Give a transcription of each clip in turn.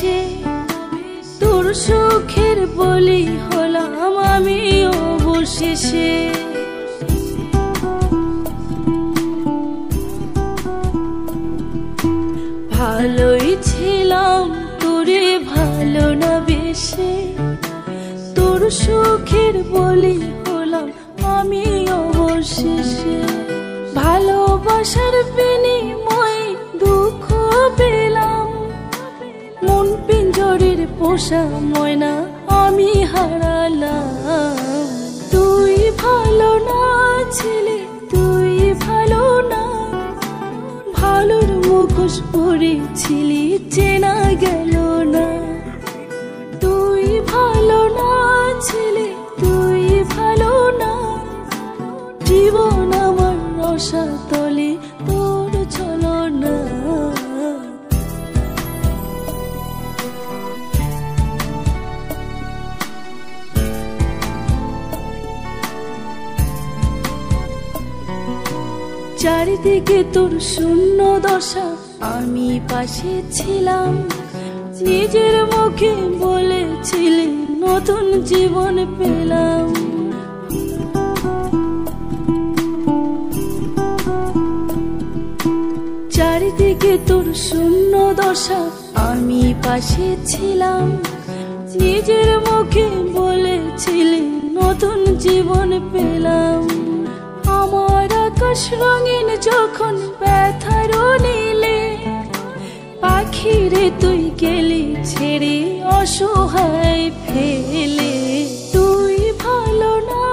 বেশে তোর সুখের বলি হলাম আমি অবশেষে। ভালোই ছিলাম তোরে ভালো না বেশে তোর সুখের বলি হলাম আমি অবশেষে। ভালোবাসার বিনিময়ে দুঃখ পেলাম, মন পিঞ্জরের পোষা ময়না আমি হারালাম। তুই ভালো না ছিলে, তুই ভালো না, ভালোর মুখোশ পরেছিলি চেনা গেল না। তুই ভালো না ছিলে, তুই ভালো না, জীবন আমার রসাতলে তোর চলো না। চারিদিকে তোর শূন্য দশা, আমি পাশে ছিলাম, নিজের মুখে বলেছিলি নতুন জীবন পেলাম। চারিদিকে তোর শূন্য দশা, আমি পাশে ছিলাম, নিজের মুখে বলেছিলি নতুন জীবন পেলাম। আমার আকাশ রঙিন যখন ব্যথার নীলে, পাখিরে তুই গেলি ছেড়ে অসহায় ফেলে। তুই ভালো না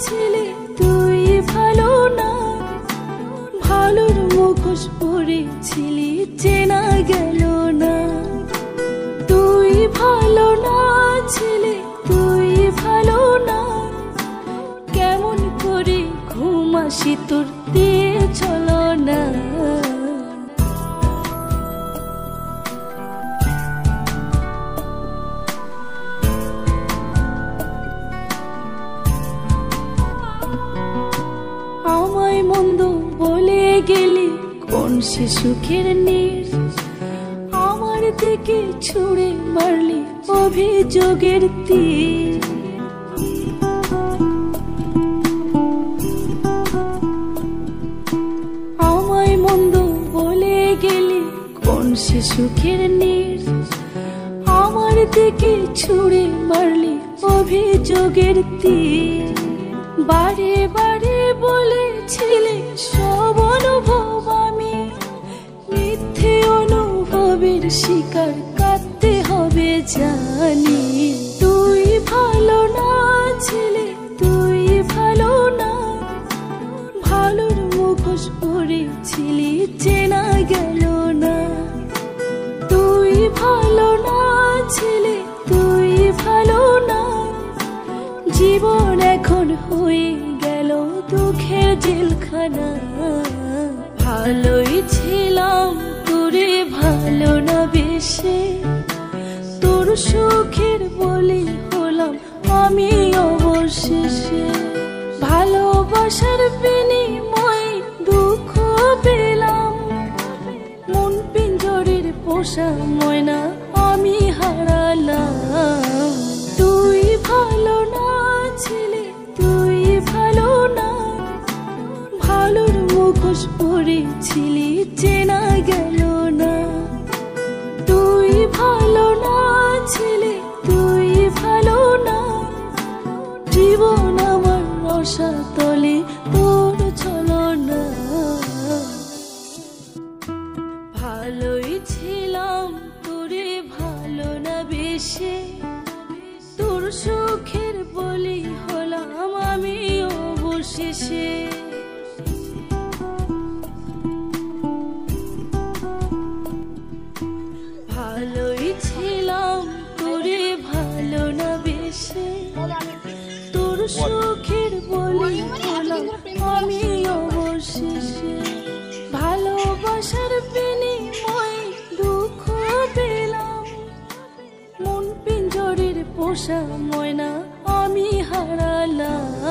ছিলে, তুই ভালো না, ভালোর মুখোশ পরেছিলি চেনা গেল না। তুই ভালো না ছিলে, তুই ভালো না, কেমন করে ঘুম আসি তোর দিয়ে চলো না। আমায় মন্দ বলে গেলি কোন সে সুখের নীর, আমার দিকে ছুঁড়ে মারলি অভিযোগের তীর। আমায় মন্দ বলে গেলি কোন সে সুখের নীর, আমার দিকে ছুঁড়ে মারলি অভিযোগের তীর। বারে বারে বলেছিলে সব অনুভব আমি, মিথ্যে অনুভবের শিকার কাটতে হবে জানি। তুই ভালো না ছিলে, তুই ভালো না, ভালোর মুখোশ পরেছিলি চেনা গেল না। তুই ভালো না ছিলে, তুই ভালো না, জীবন এখন হয়ে গেল দুঃখের জেলখানা। ভালোই ছিলাম তোরে ভালো না বেশে তোর সুখের বলি হলাম আমি অবশেষে। ভালোবাসার বিনিময়ে দুঃখ পেলাম, মন পিঞ্জরের পোষা ময়না আমি হারালাম। তুই ভালো না ছিলে, তুই ভালো না, ভালোর মুখোশ পরেছিলি চেনা গেল না। তুই ভালো না ছিলে, তুই ভালো না, জীবন আমার রসাতলে তোর চলো না। ভালোই ছিলাম তোরে ভালো না বেশে তোর সুখের বলি হলাম আমি অবশেষে। ভালোই ছিলাম তোরে ভালো না বেশে তোর সুখের বলি হলাম আমি অবশেষে। ভালোবাসার বিনিময়ে দুঃখ পেলাম, মন পিঞ্জরের পোষা ময়না আমি হারালাম।